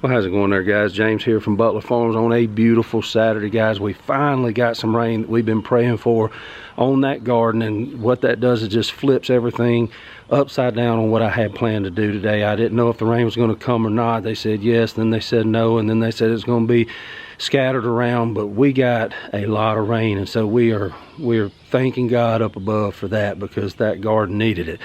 Well, how's it going there, guys? James here from Butler Farms on a beautiful Saturday, guys. We finally got some rain that we've been praying for on that garden, and what that does is just flips everything upside down on what I had planned to do today. I didn't know if the rain was going to come or not. They said yes, then they said no, and then they said it's going to be scattered around, but we got a lot of rain, and so we are thanking God up above for that, because that garden needed it.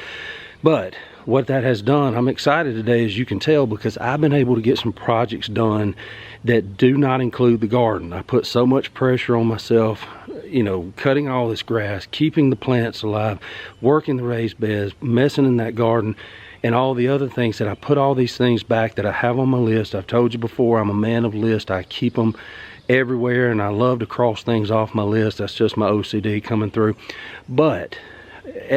But what that has done, I'm excited today, as you can tell, because I've been able to get some projects done that do not include the garden. I put so much pressure on myself, you know, cutting all this grass, keeping the plants alive, working the raised beds, messing in that garden, and all the other things, that I put all these things back that I have on my list. I've told you before, I'm a man of list. I keep them everywhere, and I love to cross things off my list. That's just my OCD coming through. But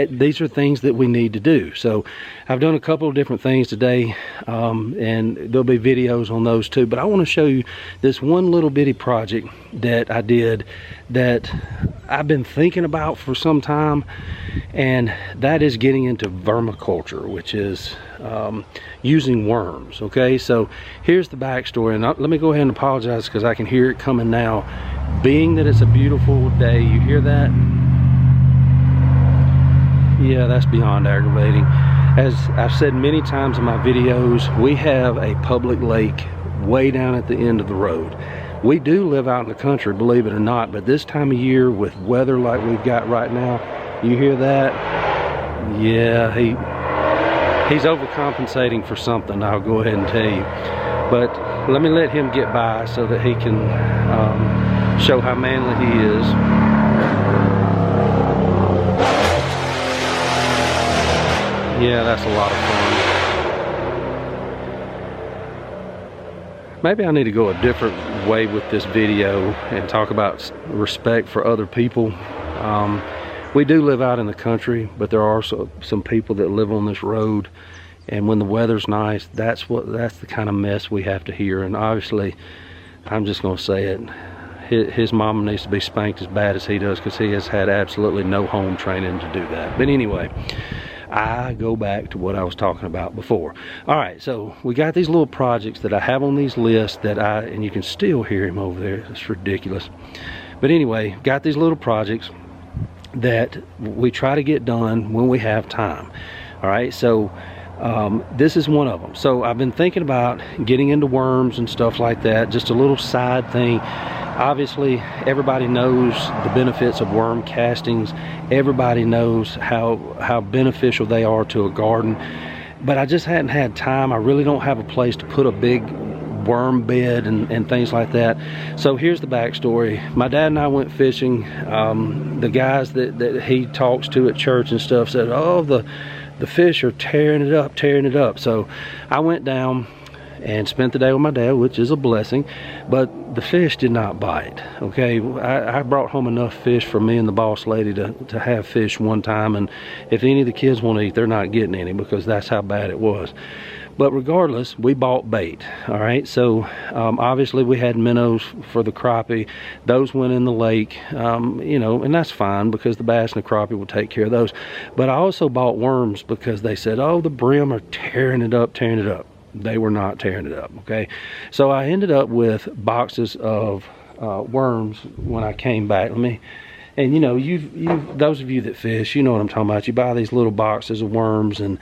these are things that we need to do. So I've done a couple of different things today, and there'll be videos on those too, but I want to show you this one little bitty project that I did that I've been thinking about for some time, and that is getting into vermiculture, which is using worms. Okay, so here's the backstory, and let me go ahead and apologize because I can hear it coming now. Being that it's a beautiful day, you hear that? Yeah, that's beyond aggravating. As I've said many times in my videos, we have a public lake way down at the end of the road. We do live out in the country, believe it or not, but this time of year with weather like we've got right now, you hear that? Yeah, he's overcompensating for something, I'll go ahead and tell you. But let me let him get by so that he can show how manly he is. Yeah, that's a lot of fun. Maybe I need to go a different way with this video and talk about respect for other people. We do live out in the country, but there are some people that live on this road, and when the weather's nice, that's the kind of mess we have to hear. And obviously, I'm just going to say it, his mama needs to be spanked as bad as he does, because he has had absolutely no home training to do that. But anyway, I go back to what I was talking about before. All right, so we got these little projects that I have on these lists that and you can still hear him over there. It's ridiculous. But anyway, got these little projects that we try to get done when we have time. All right, so this is one of them. So I've been thinking about getting into worms and stuff like that, just a little side thing. Obviously, everybody knows the benefits of worm castings. Everybody knows how beneficial they are to a garden, but I just hadn't had time. I really don't have a place to put a big worm bed and things like that. So here's the backstory. My dad and I went fishing. The guys that he talks to at church and stuff said, oh, the fish are tearing it up. So I went down and spent the day with my dad, which is a blessing, but the fish did not bite. Okay, I brought home enough fish for me and the boss lady to have fish one time, and if any of the kids want to eat, they're not getting any, because that's how bad it was. But regardless, we bought bait. All right, so obviously we had minnows for the crappie. Those went in the lake, you know, and that's fine, because the bass and the crappie will take care of those. But I also bought worms, because they said, oh, the brim are tearing it up. They were not tearing it up. Okay, so I ended up with boxes of worms when I came back. And you know, those of you that fish, you know what I'm talking about. You buy these little boxes of worms, and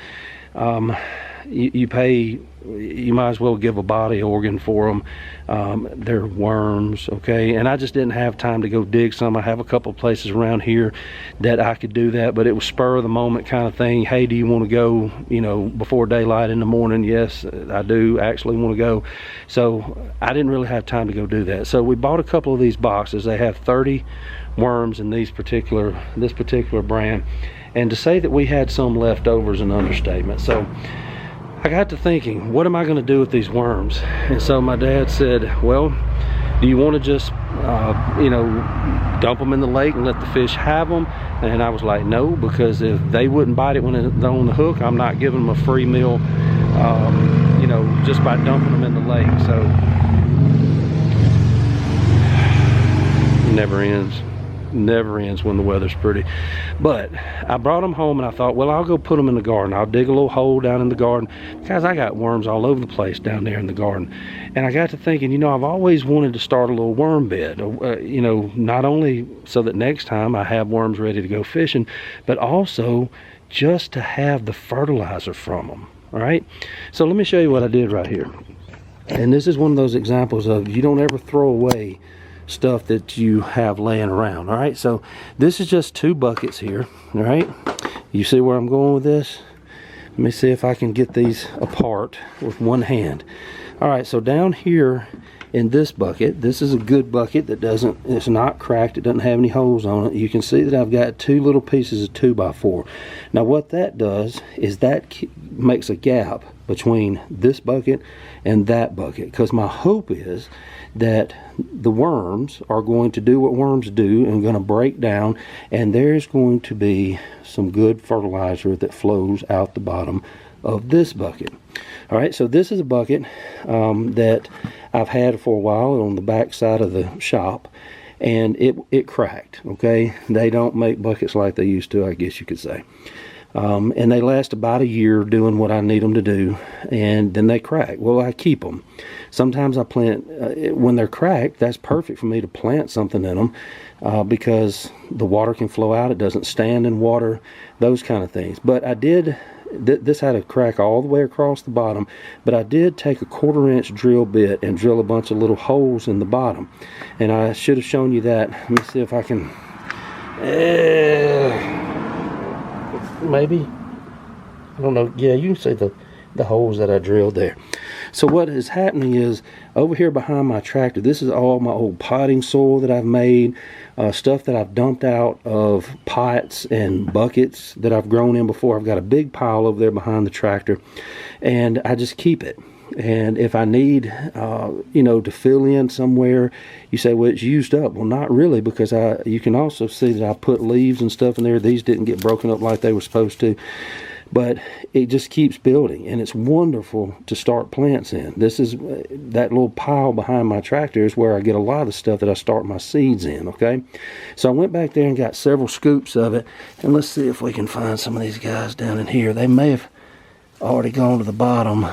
you pay, you might as well give a body organ for them. They're worms, okay? And I just didn't have time to go dig some. I have a couple places around here that I could do that, but it was spur of the moment kind of thing. Hey, do you want to go, you know, before daylight in the morning? Yes, I do actually want to go. So I didn't really have time to go do that. So we bought a couple of these boxes. They have 30 worms in this particular brand. And to say that we had some left over is an understatement. So I got to thinking, what am I going to do with these worms? And so my dad said, well, do you want to just you know, dump them in the lake and let the fish have them? And I was like, no, because if they wouldn't bite it when they're on the hook, I'm not giving them a free meal, you know, just by dumping them in the lake. So it never ends. never ends when the weather's pretty. But I brought them home and I thought, well, I'll go put them in the garden. I'll dig a little hole down in the garden, because I got worms all over the place down there in the garden. And I got to thinking, you know, I've always wanted to start a little worm bed, you know, not only so that next time I have worms ready to go fishing, but also just to have the fertilizer from them. All right, so let me show you what I did right here. And this is one of those examples of you don't ever throw away stuff that you have laying around. All right, so this is just 2 buckets here. All right, you see where I'm going with this? Let me see if I can get these apart with one hand. All right, so down here in this bucket, this is a good bucket that it's not cracked, it doesn't have any holes on it. You can see that I've got 2 little pieces of 2x4. Now what that does is that makes a gap between this bucket and that bucket, because my hope is that the worms are going to do what worms do and going to break down, and there's going to be some good fertilizer that flows out the bottom of this bucket. All right, so this is a bucket that I've had for a while on the back side of the shop, and it cracked. Okay, they don't make buckets like they used to, I guess you could say. And they last about a year doing what I need them to do, and then they crack. Well, I keep them. Sometimes I plant, when they're cracked, that's perfect for me to plant something in them, because the water can flow out, it doesn't stand in water, those kind of things. But I did, this had a crack all the way across the bottom, but I did take a 1/4-inch drill bit and drill a bunch of little holes in the bottom. And I should have shown you that. Let me see if I can, maybe, I don't know. Yeah, you can see the holes that I drilled there. So what is happening is, over here behind my tractor, this is all my old potting soil that I've made, stuff that I've dumped out of pots and buckets that I've grown in before. I've got a big pile over there behind the tractor, and I just keep it. And if I need, you know, to fill in somewhere, you say, well, it's used up. Well, not really, because you can also see that I put leaves and stuff in there. These didn't get broken up like they were supposed to. But it just keeps building, and it's wonderful to start plants in. This is, that little pile behind my tractor is where I get a lot of the stuff that I start my seeds in, okay? So I went back there and got several scoops of it, and let's see if we can find some of these guys down in here. They may have already gone to the bottom.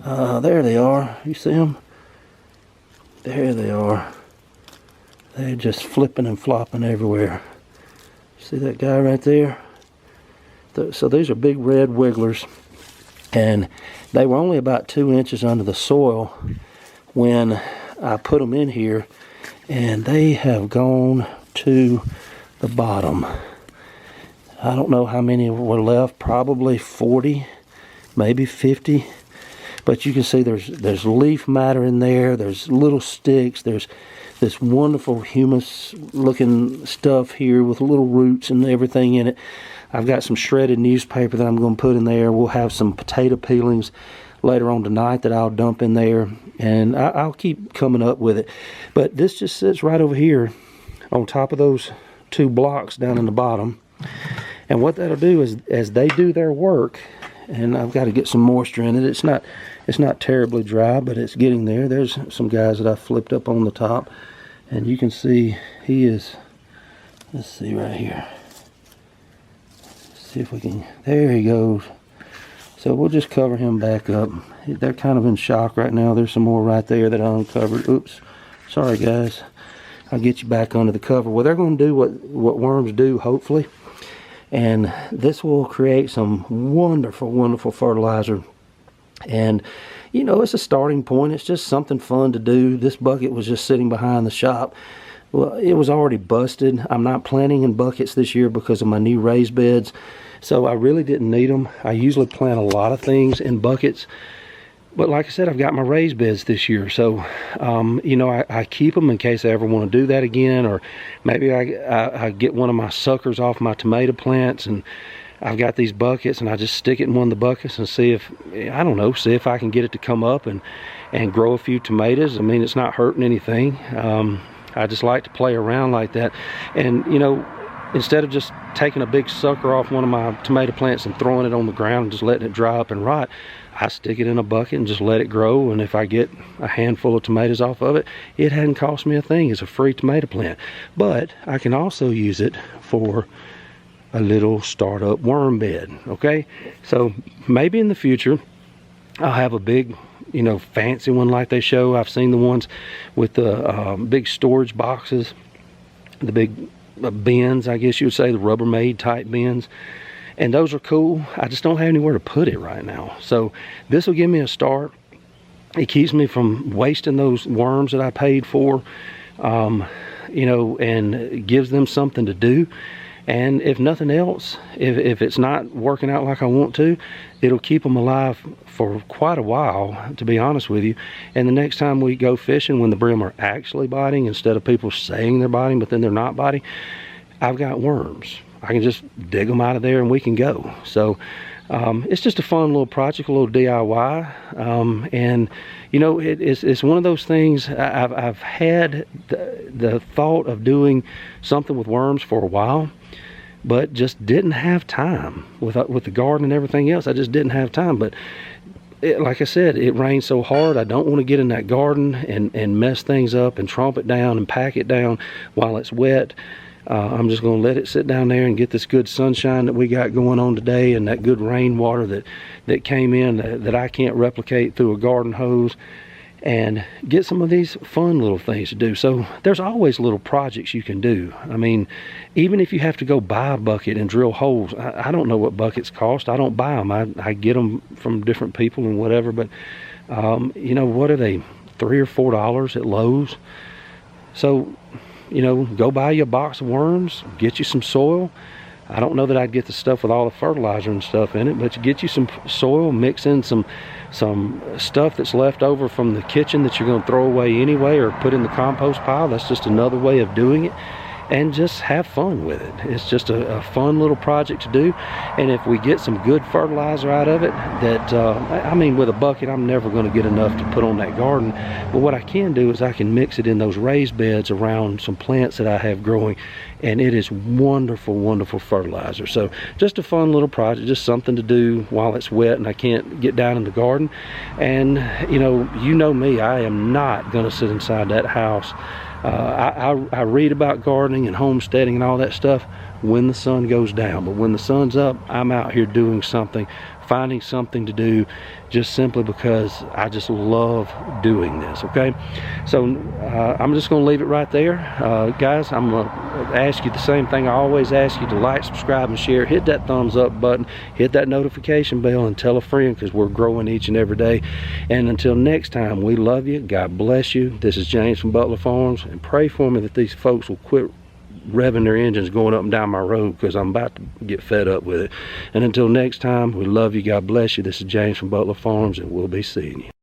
There they are. You see them? There they are. They're just flipping and flopping everywhere. See that guy right there? So these are big red wigglers, and they were only about 2 inches under the soil when I put them in here, and they have gone to the bottom. I don't know how many were left, probably 40, maybe 50. But you can see there's leaf matter in there, there's little sticks, there's this wonderful humus looking stuff here with little roots and everything in it. I've got some shredded newspaper that I'm going to put in there. We'll have some potato peelings later on tonight that I'll dump in there, and I'll keep coming up with it. But this just sits right over here on top of those 2 blocks down in the bottom. And what that'll do is, as they do their work, and I've got to get some moisture in it. It's not terribly dry, but it's getting there. There's some guys that I flipped up on the top, and you can see he is, let's see right here. See if we can, there he goes. So we'll just cover him back up. They're kind of in shock right now. There's some more right there that I uncovered. Oops, sorry guys. I'll get you back under the cover. Well, they're going to do what worms do, hopefully. And this will create some wonderful, wonderful fertilizer. And, you know, it's a starting point. It's just something fun to do. This bucket was just sitting behind the shop. Well, it was already busted. I'm not planting in buckets this year because of my new raised beds. So I really didn't need them. I usually plant a lot of things in buckets. But like I said, I've got my raised beds this year. So, you know, I keep them in case I ever want to do that again. Or maybe I get one of my suckers off my tomato plants, and I've got these buckets, and I just stick it in one of the buckets and see if, I don't know, see if I can get it to come up and grow a few tomatoes. I mean, it's not hurting anything. I just like to play around like that. And, you know, instead of just taking a big sucker off one of my tomato plants and throwing it on the ground and just letting it dry up and rot, I stick it in a bucket and just let it grow. And if I get a handful of tomatoes off of it, it hadn't cost me a thing. It's a free tomato plant. But I can also use it for a little startup worm bed. Okay, so maybe in the future I'll have a big, you know, fancy one like they show. I've seen the ones with the big storage boxes, the big bins, I guess you would say, the Rubbermaid type bins, and those are cool. I just don't have anywhere to put it right now. So this will give me a start. It keeps me from wasting those worms that I paid for, you know, and gives them something to do. And if nothing else, if it's not working out like I want to, it'll keep them alive for quite a while, to be honest with you. And the next time we go fishing, when the brim are actually biting, instead of people saying they're biting but then they're not biting, I've got worms. I can just dig them out of there and we can go. So it's just a fun little project, a little DIY. And you know, it's one of those things. I've had the thought of doing something with worms for a while, but just didn't have time with the garden and everything else. I just didn't have time. But like I said, it rained so hard, I don't want to get in that garden and mess things up and tromp it down and pack it down while it's wet. I'm just going to let it sit down there and get this good sunshine that we got going on today, and that good rainwater that came in that I can't replicate through a garden hose, and get some of these fun little things to do. So there's always little projects you can do. I mean, even if you have to go buy a bucket and drill holes, I don't know what buckets cost. I don't buy them. I get them from different people and whatever, but you know, what are they, $3 or $4 at Lowe's? So, you know, go buy you a box of worms, get you some soil. I don't know that I'd get the stuff with all the fertilizer and stuff in it, but you get you some soil, mix in some stuff that's left over from the kitchen that you're going to throw away anyway, or put in the compost pile. That's just another way of doing it, and just have fun with it. It's just a fun little project to do. And if we get some good fertilizer out of it, that I mean, with a bucket I'm never going to get enough to put on that garden, but what I can do is I can mix it in those raised beds around some plants that I have growing, and it is wonderful, wonderful fertilizer. So just a fun little project, just something to do while it's wet and I can't get down in the garden. And you know me, I am not going to sit inside that house. I read about gardening and homesteading and all that stuff when the sun goes down, but when the sun's up, I'm out here doing something, finding something to do, just simply because I just love doing this. Okay, so I'm just going to leave it right there. Guys, I'm going to ask you the same thing I always ask you: to like, subscribe, and share. Hit that thumbs up button, hit that notification bell, and tell a friend, because we're growing each and every day. And until next time, we love you. God bless you. This is James from Butler Farms, and pray for me that these folks will quit revving their engines going up and down my road, because I'm about to get fed up with it. And until next time, we love you. God bless you. This is James from Butler Farms, and we'll be seeing you.